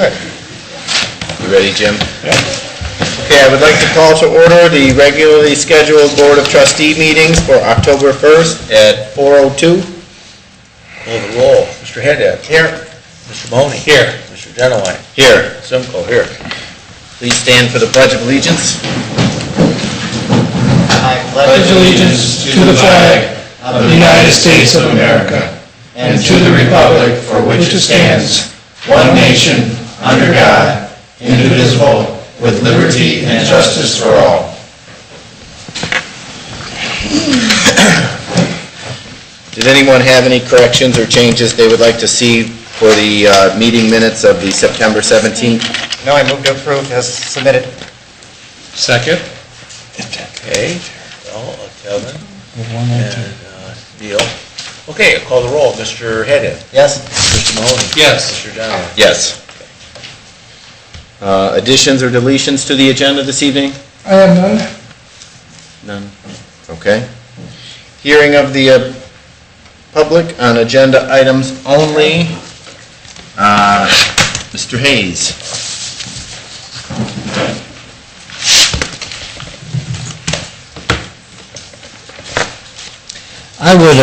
Good. You ready, Jim? Yeah. Okay, I would like to call to order the regularly scheduled Board of Trustee meetings for October 1st at 4:02. Call the roll. Mr. Haddad. Here. Mr. Mahoney. Here. Mr. Genowine. Here. Simcoe. Here. Please stand for the Pledge of Allegiance. I pledge allegiance to the flag of the United States of America and to the republic for which it stands, one nation, under God, indivisible, with liberty and justice for all. Did anyone have any corrections or changes they would like to see for the meeting minutes of the September 17th? No, I move to approve as submitted. Second. Okay. Kevin. And Neil. Okay, I'll call the roll. Mr. Haddad. Yes. Mr. Mahoney. Yes. Mr. Genowine. Yes. Additions or deletions to the agenda this evening? I have none. None. Okay. Hearing of the public on agenda items only. Mr. Hayes. I would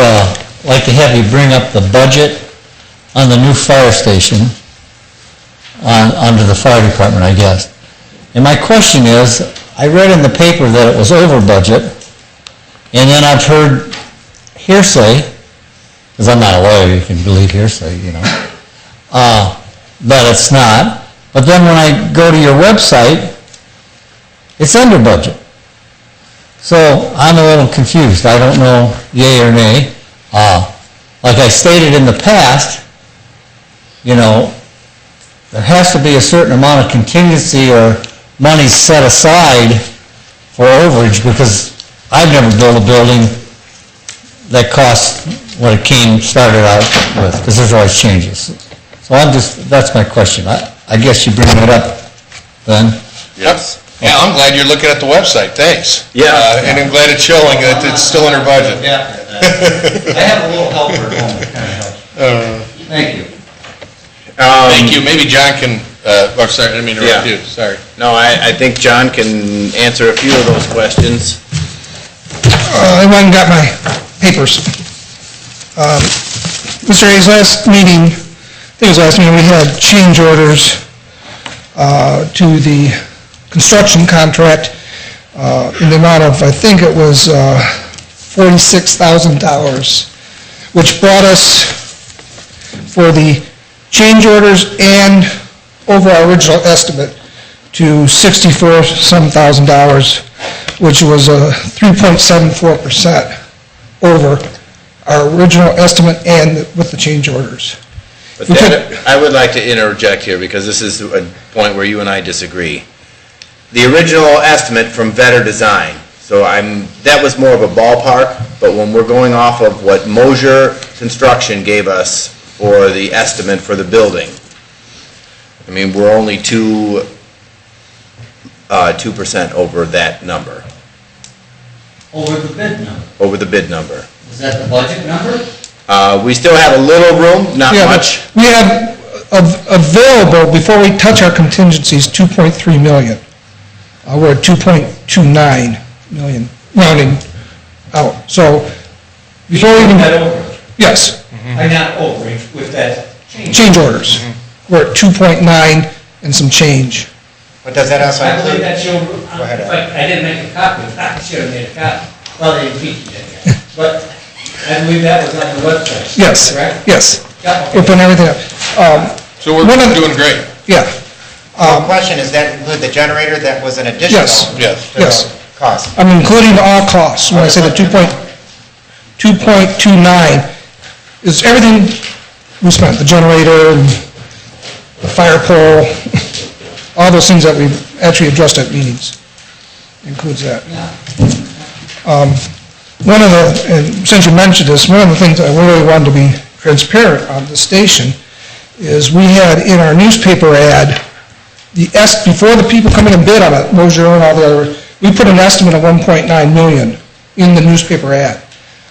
like to have you bring up the budget on the new fire station under the fire department, I guess. And my question is, I read in the paper that it was over budget, and then I've heard hearsay, because I'm not a lawyer, you can believe hearsay, you know, but it's not. But then when I go to your website, it's under budget. So I'm a little confused. I don't know yay or nay. Like I stated in the past, you know, there has to be a certain amount of contingency or money set aside for overage, because I've never built a building that cost what it started out with, because there's always changes. So that's my question. I guess you bring that up then. Yes. Yeah, I'm glad you're looking at the website, thanks. Yeah. And I'm glad it's showing that it's still under budget. Yeah. I have a little helper at home that kind of helps. Thank you. Thank you, maybe John can, sorry, I didn't mean to interrupt you, sorry. No, I think John can answer a few of those questions. I went and got my papers. Mr. Hayes, last meeting, we had change orders to the construction contract in the amount of, I think it was $46,000, which brought us, for the change orders and over our original estimate, to $64,000, which was a 3.74% over our original estimate and with the change orders. But that, I would like to interject here, because this is a point where you and I disagree. The original estimate from Vetter Design, so that was more of a ballpark, but when we're going off of what Mosier Construction gave us for the estimate for the building, I mean, we're only 2% over that number. Over the bid number. Over the bid number. Is that the budget number? We still have a little room, not much. We have available, before we touch our contingencies, $2.3 million. We're at $2.29 million, rounding out. So, before we even... Yes. I got overage with that change. Change orders. We're at 2.9 and some change. But does that also I believe include... that's your... Go ahead, Ed. I didn't make a copy. I should have made a copy. Well, they didn't teach it yet. But I believe that was on the website. Yes. Correct? Yes. Yeah. We're putting everything up. So we're doing great. Yeah. The question, does that include the generator that was an additional? Yes. to the Yes. cost? I'm including all costs. When I say the 2.29 is everything we spent, the generator, the fire pole, all those things that we've actually addressed at meetings. Includes that. One of the, and since you mentioned this, one of the things I really wanted to be transparent on the station is we had in our newspaper ad, before the people come in and bid on it, Mosier and all the other, we put an estimate of $1.9 million in the newspaper ad.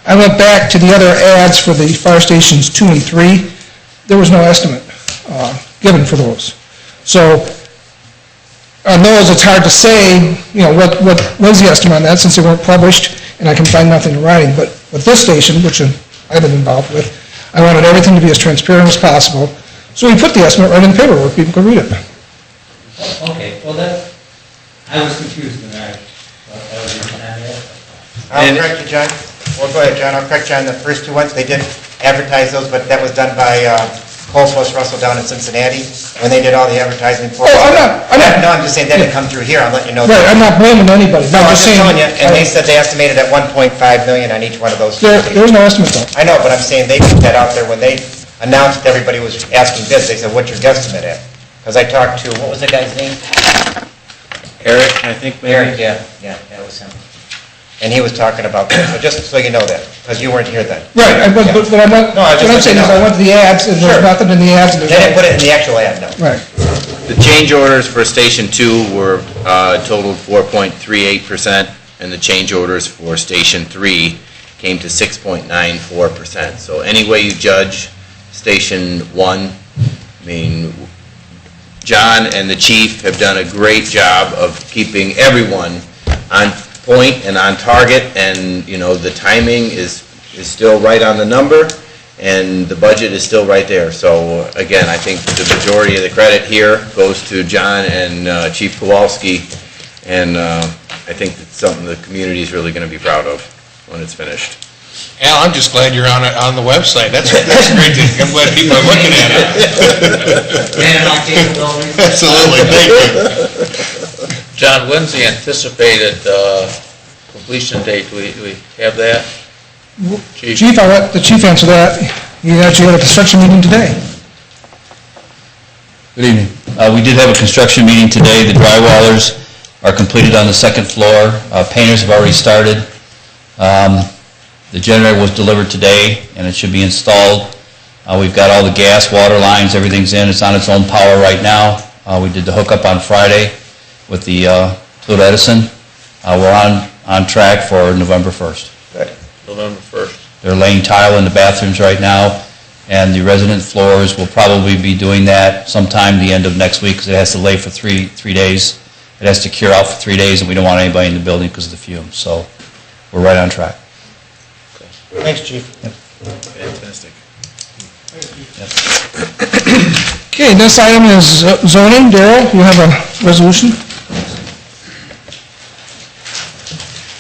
I went back to the other ads for the fire stations 2 and 3. There was no estimate given for those. So on those, it's hard to say, what was the estimate on that, since they weren't published, and I can find nothing in writing. But with this station, which I've been involved with, I wanted everything to be as transparent as possible. So we put the estimate right in the paperwork, people could read it. Okay, well, I was confused when I was looking at it. I'll correct you, John. Well, go ahead, John. I'll correct you on the first two ones. They did advertise those, but that was done by Cole Post Russell down in Cincinnati, when they did all the advertising for it. Oh, I'm not. No, I'm just saying that didn't come through here. I'll let you know. Right, I'm not blaming anybody. No, I'm just saying. telling you, and they said they estimated at 1.5 million on each one of those. There's no estimate though. I know, but I'm saying they put that out there when they announced everybody was asking bids. They said, what's your guesstimate at? Because I talked to, what was the guy's name? Eric, I think, maybe? Eric, yeah, that was him. And he was talking about that, so just so you know that, because you weren't here then. Right, but I'm not, No, I what just I'm let saying you is know. I went to the ads, and there's Sure. nothing in the ads. And They didn't put it in the actual ad, no. Right. The change orders for Station 2 were totaled 4.38%, and the change orders for Station 3 came to 6.94%. So any way you judge Station 1, I mean, John and the chief have done a great job of keeping everyone on point and on target, and, the timing is still right on the number, and the budget is still right there. So, again, I think the majority of the credit here goes to John and Chief Kowalski, and I think it's something the community is really going to be proud of when it's finished. Al, I'm just glad you're on the website. That's great. I'm glad people are looking at it. Absolutely, thank you. John, when's the anticipated completion date? Do we have that? Chief, I'll let the chief answer that. He actually had a construction meeting today. Good evening. We did have a construction meeting today. The drywallers are completed on the second floor. Painters have already started. The generator was delivered today, and it should be installed. We've got all the gas, water lines, everything's in. It's on its own power right now. We did the hookup on Friday with the Toledo Edison. We're on track for November 1st. November 1st. They're laying tile in the bathrooms right now, and the resident floors will probably be doing that sometime the end of next week, because it has to lay for three days. It has to cure out for 3 days, and we don't want anybody in the building because of the fumes. So we're right on track. Thanks, Chief. Fantastic. Okay, this item is zoning. Darrell, you have a resolution?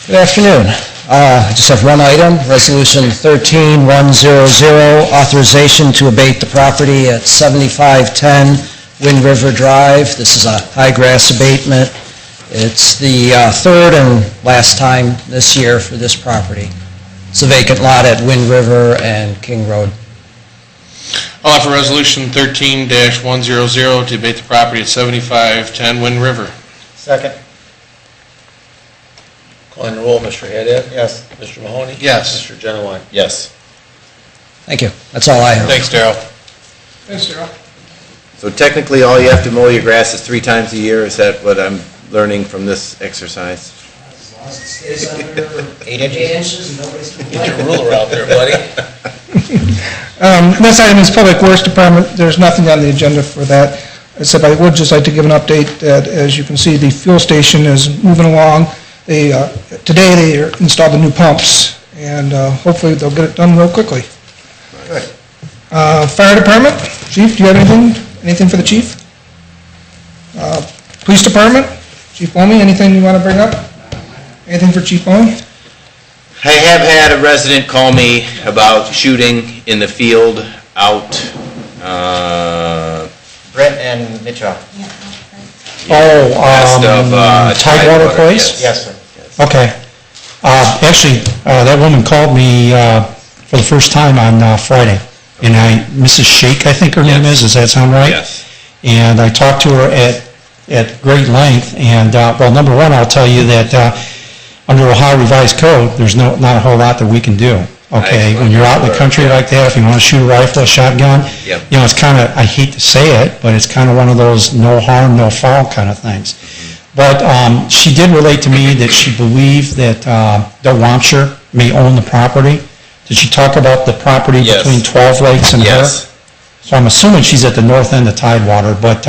Good afternoon. I just have one item, Resolution 13100, authorization to abate the property at 7510 Wind River Drive. This is a high grass abatement. It's the third and last time this year for this property. It's a vacant lot at Wind River and King Road. I'll offer Resolution 13-100 to abate the property at 7510 Wind River. Second. Calling the roll, Mr. Haddad? Yes. Mr. Mahoney? Yes. Mr. Genowine? Yes. Thank you. That's all I have. Thanks, Darrell. Thanks, Darrell. So technically, all you have to mow your grass is 3 times a year? Is that what I'm learning from this exercise? As long as it stays under 8 inches. and nobody's Get your ruler out there, buddy. This item is Public Works Department. There's nothing on the agenda for that, except I would just like to give an update that, as you can see, the fuel station is moving along. Today they installed the new pumps, and hopefully they'll get it done real quickly. Good. Fire Department, Chief, do you have anything for the chief? Police Department, Chief Bomey, anything you want to bring up? Anything for Chief Bomey? I have had a resident call me about shooting in the field out, Brett and Mitchell. west of, Tidewater Place? Yes, sir. Okay. Actually, that woman called me for the first time on Friday, and Mrs. Shake, I think her name is, does that sound right? Yes. And I talked to her at great length, and, well, number one, I'll tell you that under Ohio Revised Code, there's not a whole lot that we can do, okay? When you're out in the country like that, if you want to shoot a rifle, a shotgun, Yep. you know, it's kind of, I hate to say it, but it's kind of one of those no harm, no foul kind of things. But she did relate to me that she believed that the rancher may own the property. Did she talk about the property Yes. between 12 Lakes and her? Yes. So I'm assuming she's at the north end of Tidewater, but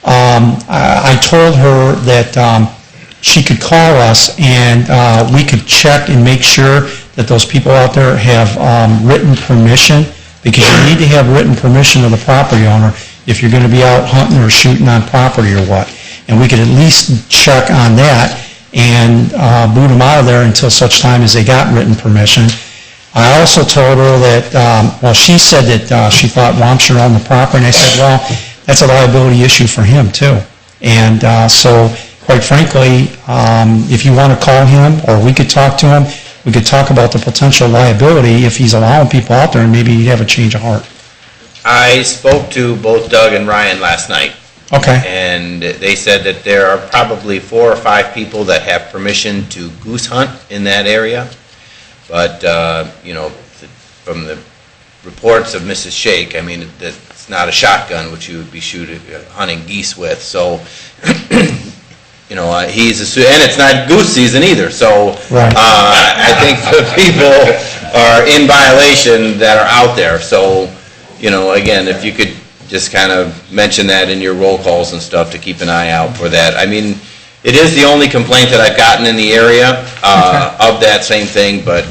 I told her that she could call us and we could check and make sure that those people out there have written permission, because you need to have written permission of the property owner if you're going to be out hunting or shooting on property or what. And we could at least check on that and boot them out of there until such time as they got written permission. I also told her that, well, she said that she thought Wamsher owned the property, and I said, well, that's a liability issue for him too. And so, quite frankly, if you want to call him, or we could talk to him, we could talk about the potential liability if he's allowing people out there, and maybe he'd have a change of heart. I spoke to both Doug and Ryan last night, Okay. and they said that there are probably 4 or 5 people that have permission to goose hunt in that area. But, you know, from the reports of Mrs. Shake, I mean, it's not a shotgun which you would be hunting geese with, so, you know, and it's not goose season either, so Right. I think the people are in violation that are out there, so, you know, again, if you could just kind of mention that in your roll calls and stuff to keep an eye out for that. I mean, it is the only complaint that I've gotten in the area of that same thing, but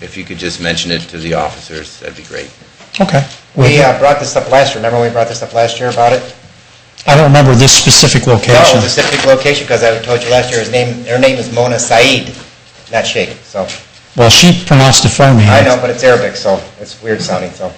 if you could just mention it to the officers, that'd be great. Okay. We brought this up last year, remember when we brought this up last year about it? I don't remember this specific No, location. specific location, because I told you last year, her name is Mona Saeed, not Sheikh, so. Well, she pronounced it for me. I know, but it's Arabic, so it's weird sounding, so.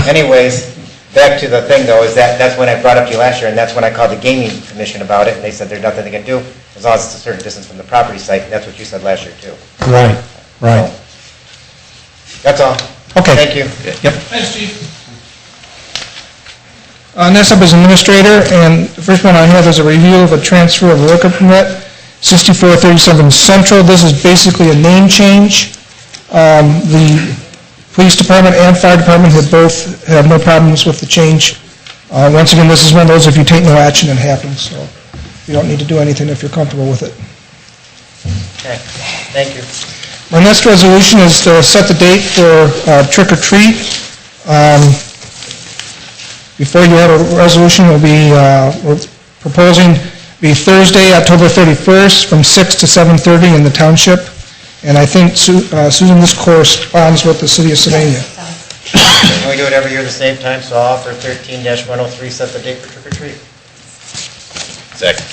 Anyways, back to the thing though, is that's when I brought up to you last year, and that's when I called the gaming commission about it, and they said there's nothing they can do as long as it's a certain distance from the property site, and that's what you said last year too. Right, right. So, that's all. Okay. Thank you. Yep. Thanks, Chief. Next up is administrator, and the first one I have is a review of a transfer of a liquor permit, 6437 Central. This is basically a name change. The police department and fire department have no problems with the change. Once again, this is one of those, if you take no action, it happens, so you don't need to do anything if you're comfortable with it. Okay, thank you. My next resolution is to set the date for trick or treat. Before you have a resolution, we're proposing be Thursday, October 31st, from 6 to 7:30 in the township. And I think, Susan, this corresponds with the city of Sylvania. Can we do it every year at the same time, so I'll offer 13-103, set the date for trick or treat. Second.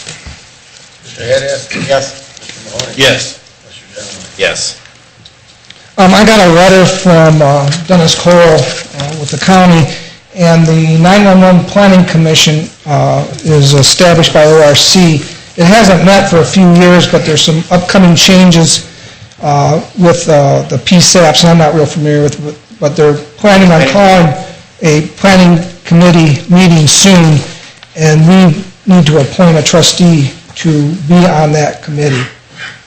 Mr. Haddad? Yes. Mr. Mahoney? Yes. Mr. Genoway? Yes. I got a letter from Dennis Cole with the county, and the 911 Planning Commission is established by ORC. It hasn't met for a few years, but there's some upcoming changes with the PSAPs, and I'm not real familiar with it, but they're planning on calling a planning committee meeting soon, and we need to appoint a trustee to be on that committee.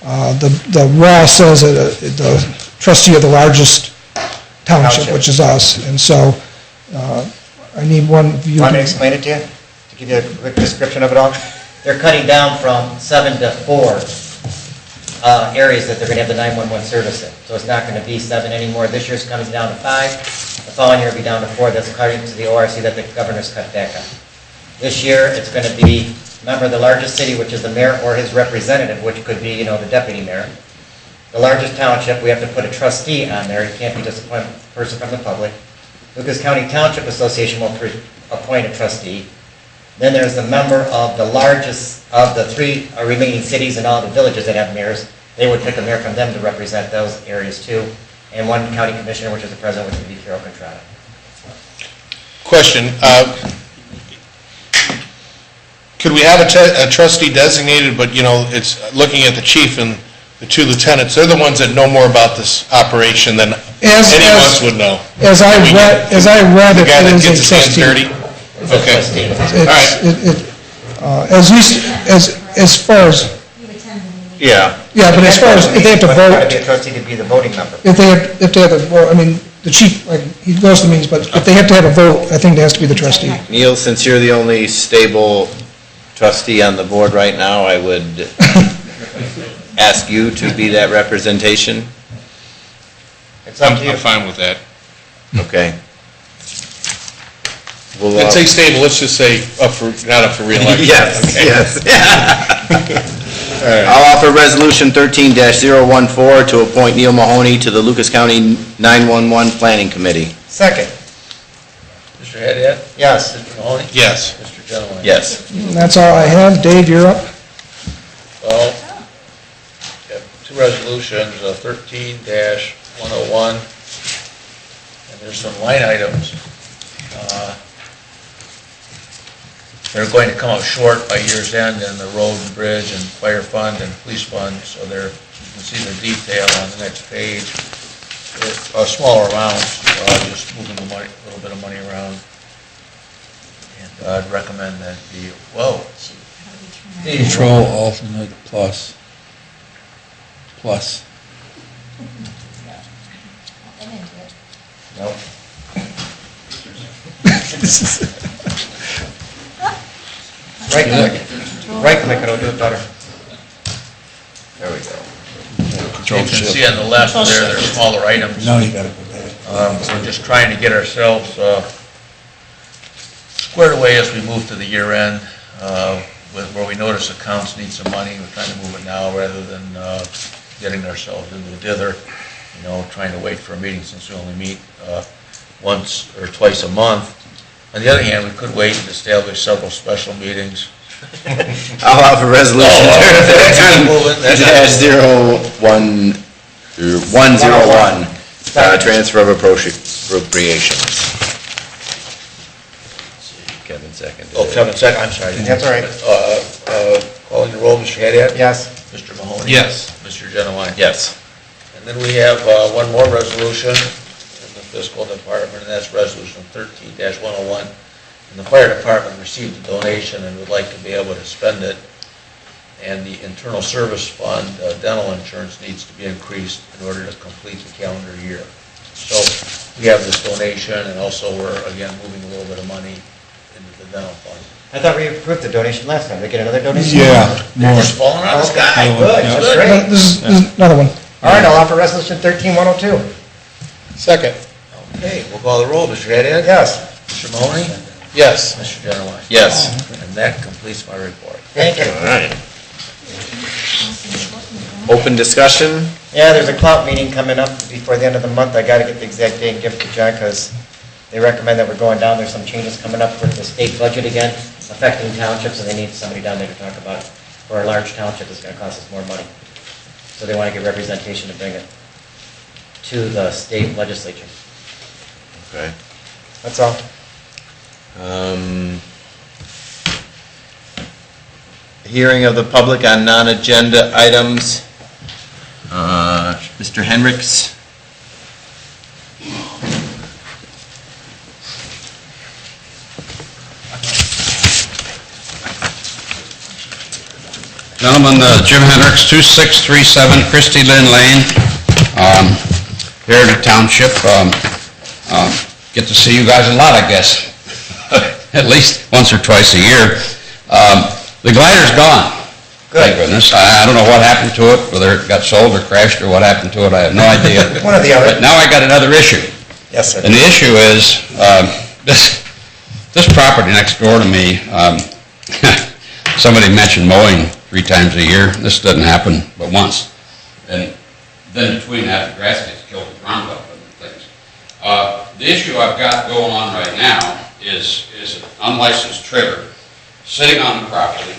The law says that the trustee of the largest township, which is us, and so I need one of you. Want me to explain it to you? To give you a quick description of it all? They're cutting down from 7 to 4 areas that they're going to have the 911 service in. So it's not going to be 7 anymore. This year's coming down to 5. The following year will be down to 4. That's according to the ORC that the governor's cut back on. This year, it's going to be, remember, the largest city, which is the mayor or his representative, which could be, the deputy mayor. The largest township, we have to put a trustee on there. It can't be just a person from the public. Lucas County Township Association will appoint a trustee. Then there's the member of the largest of the 3 remaining cities and all the villages that have mayors. They would pick a mayor from them to represent those areas too. And one county commissioner, which is the president, which would be Carol Contrada. Question, could we have a trustee designated, but, it's looking at the chief and the 2 lieutenants, they're the ones that know more about this operation than any of us would know. As I read, The it guy that is a gets his hands trustee. dirty? It's a Okay. trustee. All right. As far as, Yeah. yeah, but as far as, if they have to But it's got to vote, be a trustee to be the voting member. if they have to vote, I mean, the chief, like, he goes to meetings, but if they have to have a vote, I think it has to be the trustee. Neil, since you're the only stable trustee on the board right now, I would ask you to be that representation. It's up to you. I'm fine with that. Okay. we'll... Let's say stable, let's just say not up for reelection. Yes, Okay. yes. I'll offer Resolution 13-014 to appoint Neil Mahoney to the Lucas County 911 Planning Committee. Second. Mr. Haddad? Yes. Mr. Mahoney? Yes. Mr. Genowine? Yes. And that's all I have. Dave, you're up. Well, we have two resolutions, 13-101, and there's some line items. They're going to come up short by year's end in the road and bridge and fire fund and police fund, so you can see the detail on the next page. They're smaller amounts, just moving the money, a little bit of money around. And I'd recommend that Control, alternate, plus. No. Right click. Right click, it'll do it better. There we go. You can see on the left there, they're smaller items. No, you gotta go back. We're just trying to get ourselves squared away as we move to the year end, where we notice accounts need some money. We're trying to move it now rather than getting ourselves into a dither, trying to wait for a meeting since we only meet once or twice a month. On the other hand, we could wait and establish several special meetings. I'll offer Resolution -101, transfer of appropriations. Kevin seconded. Oh, Kevin, second, I'm sorry. That's all right. Calling the roll, Mr. Haddad? Yes. Mr. Mahoney? Yes. Mr. Genowine? Yes. And then we have one more resolution in the fiscal department, and that's Resolution 13-101. And the fire department received a donation and would like to be able to spend it. And the internal service fund, dental insurance needs to be increased in order to complete the calendar year. So we have this donation, and also we're, again, moving a little bit of money into the dental fund. I thought we approved the donation last time. Did we get another donation? Yeah, more. It's falling out of the sky. Good, Yeah. that's great. This is another one. All right, I'll offer Resolution 13-102. Second. Okay, we'll call the roll. Mr. Haddad? Yes. Mr. Mahoney? Yes. Mr. Genowine? Yes. And that completes my report. Thank you. All right. Open discussion? Yeah, there's a clout meeting coming up before the end of the month. I got to get the exact date and give it to John because they recommend that we're going down. There's some changes coming up with the state budget again, affecting townships, and they need somebody down there to talk about it. For a large township, it's going to cost us more money. So they want to get representation to bring it to the state legislature. Okay. That's all. Hearing of the public on non-agenda items. Mr. Hendricks? Gentlemen, Jim Hendricks, 2637 Christie Lynn Lane, here in the township. Get to see you guys a lot, I guess, at least once or twice a year. The glider's gone, thank goodness. I don't know what happened to it, whether it got sold or crashed or what happened to it, I have no idea. One or the other. But now I got another issue. Yes, sir. And the issue is, this property next door to me, somebody mentioned mowing 3 times a year. This doesn't happen but once. And then between that, the grass gets killed with Roundup and things. The issue I've got going on right now is an unlicensed trailer sitting on the property,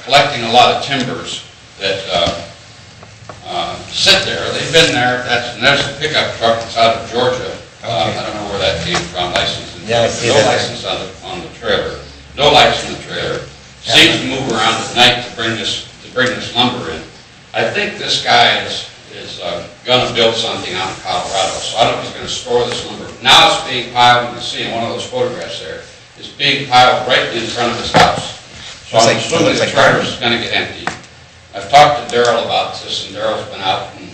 collecting a lot of timbers that sit there. They've been there. There's a pickup truck that's out of Georgia. I don't know where that came from, licensed. Yeah, I see no that. license on the trailer. No lights on the trailer. Seems to move around at night to bring this lumber in. I think this guy is going to build something out in Colorado, so I don't know if he's going to store this lumber. Now it's being piled, you can see in one of those photographs there, it's being piled right in front of his house. So I'm assuming the trailer is going to get empty. I've talked to Darrell about this, and Darrell's been out and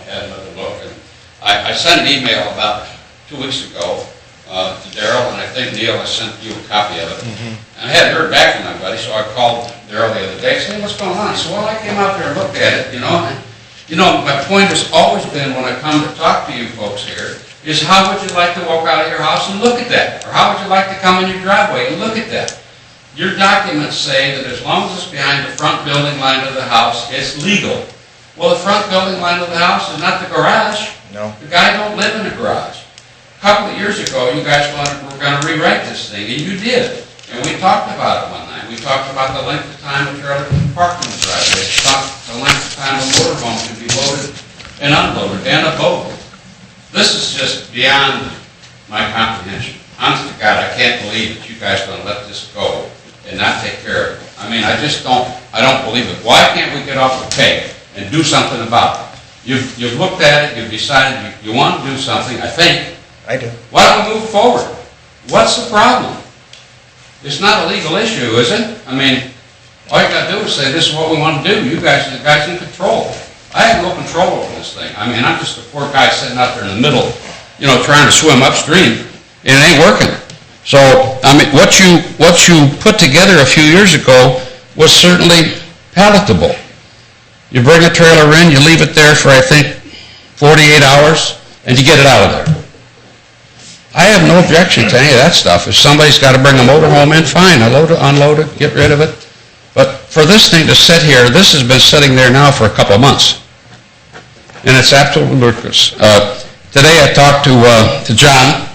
had another look. And I sent an email about 2 weeks ago to Darrell, and I think, Neil, I sent you a copy of it. And I hadn't heard back from my buddy, so I called Darrell the other day. I said, "Hey, what's going on?" He said, "Well, I came out there and looked at it, my point has always been when I come to talk to you folks here, is how would you like to walk out of your house and look at that? Or how would you like to come in your driveway and look at that? Your documents say that as long as it's behind the front building line of the house, it's legal. Well, the front building line of the house is not the garage. No. The guy don't live in a garage. A couple of years ago, you guys were going to rewrite this thing, and you did. And we talked about it one night. We talked about the length of time a trailer can park in the driveway. We talked the length of time a motorhome can be loaded and unloaded, and a boat. This is just beyond my comprehension. Honest to God, I can't believe that you guys are going to let this go and not take care of it. I mean, I don't believe it. Why can't we get off the peg and do something about it? You've looked at it, you've decided you want to do something, I think. I do. Why don't we move forward? What's the problem? It's not a legal issue, is it? I mean, all you got to do is say, this is what we want to do. You guys are the guys in control. I have no control over this thing. I mean, I'm just a poor guy sitting out there in the middle, trying to swim upstream, and it ain't working. So, I mean, what you put together a few years ago was certainly palatable. You bring a trailer in, you leave it there for, I think, 48 hours, and you get it out of there. I have no objection to any of that stuff. If somebody's got to bring a motorhome in, fine, unload it, get rid of it. But for this thing to sit here, this has been sitting there now for a couple of months. And it's absolutely ludicrous. Today I talked to John.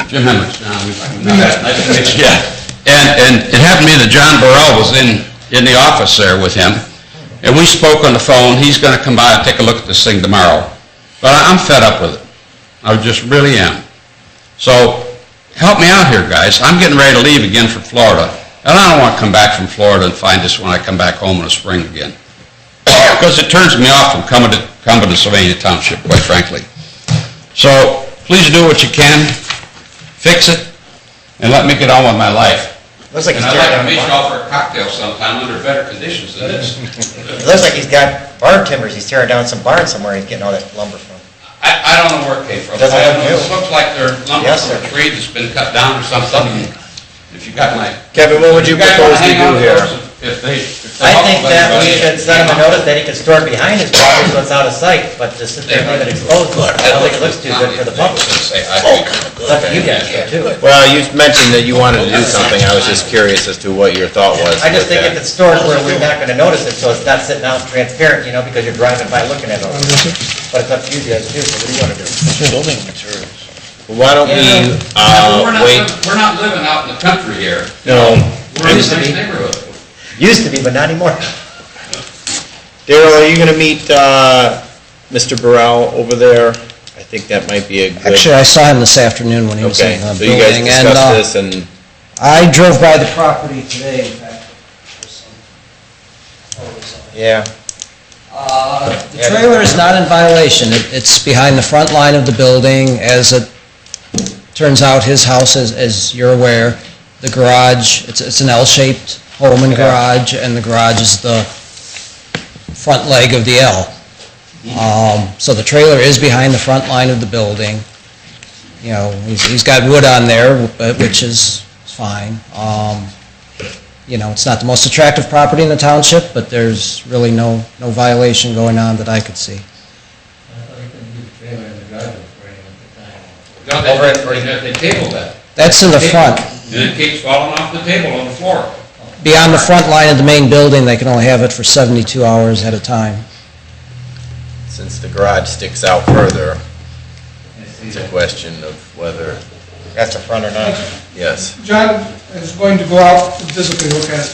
Jim Hendricks, John. Nice to meet you. Yeah. And it happened to me that John Burrell was in the office there with him. And we spoke on the phone. He's going to come by and take a look at this thing tomorrow. But I'm fed up with it. I just really am. So help me out here, guys. I'm getting ready to leave again for Florida. And I don't want to come back from Florida and find this when I come back home in the spring again. Because it turns me off from coming to Sylvania Township, quite frankly. So please do what you can, fix it, and let me get on with my life. Looks like and I'd like to meet y'all for a cocktail sometime under better conditions than this. It looks like he's got barn timbers. He's tearing down some barn somewhere. He's getting all that lumber from. I don't know where it came from. Doesn't I look don't know. new. It looks like they're lumber Yes, from a sir. tree that's been cut down or something. If you got my... Kevin, what would you guys propose wanna to hang do on to here? those If they I help think that we anybody, should send him a notice that he can store it behind his property so it's out of sight, but to sit there and leave it exposed, I don't think it looks too good for the public. It's up to you guys, too. Well, you mentioned that you wanted to do something. I was just curious as to what your thought was. I just with think that. if it's stored where we're not gonna notice it, so it's not sitting out transparent, because you're driving by looking at it. But it's up to you guys, too, so what do you wanna do? Building materials. Why don't we, wait? We're not living out in the country here. No. We're in a Used to nice be. neighborhood. Used to be, but not anymore. Daryl, are you gonna meet, Mr. Burrell over there? I think that might be a good... Actually, I saw him this afternoon when he was Okay, in the so you guys building, discussed and this and, I drove by the property today, in fact. There's some photos of it. Yeah. The trailer is not in violation. It's behind the front line of the building. As it turns out, his house, as you're aware, the garage, it's an L-shaped home and garage, and the garage is the front leg of the L. So the trailer is behind the front line of the building. He's got wood on there, which is fine. It's not the most attractive property in the township, but there's really no violation going on that I could see. No, they tabled that. That's in the front. And it keeps falling off the table on the floor. Beyond the front line of the main building, they can only have it for 72 hours at a time. since the garage sticks out further, it's a question of whether, That's the front or not. yes. John is going to go out to physically look at it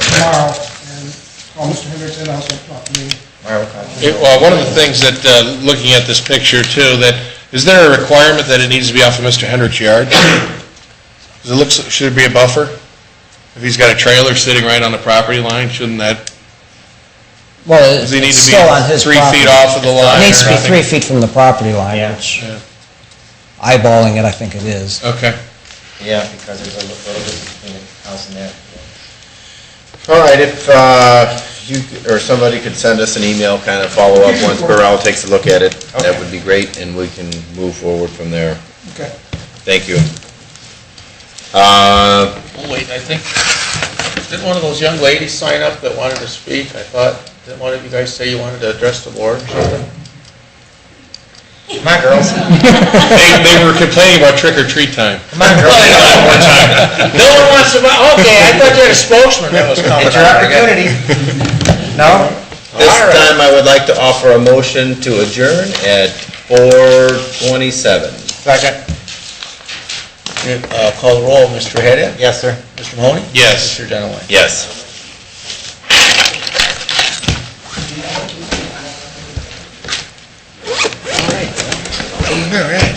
tomorrow, and call Mr. Hendricks and also talk to me. Well, one of the things that, looking at this picture too, that, is there a requirement that it needs to be off of Mr. Hendrick's yard? Does it look, should it be a buffer? If he's got a trailer sitting right on the property line, shouldn't that, Well, does he need it's to still on be his 3 property. feet off of the line? It needs to or be nothing? 3 feet from the property line, Yeah. which, Yeah. eyeballing it, I think it is. Okay. Yeah, because there's a little distance between the house and there. All right, if you or somebody could send us an email, kind of follow up once Burrell takes a look at it, that Okay. would be great, and we can move forward from there. Okay. Thank you. Oh, wait, I think, didn't one of those young ladies sign up that wanted to speak? I thought, didn't one of you guys say you wanted to address the board or something? Come on, girls. They were complaining about trick or treat time. Come on, girls. No one wants to, okay, I thought you had a spokesman that was coming. It's your up. opportunity. No? This All right. time, I would like to offer a motion to adjourn at 4:27. Second. Call the roll, Mr. Haddad? Yes, sir. Mr. Mahoney? Yes. Mr. Dunaway? Yes. All right.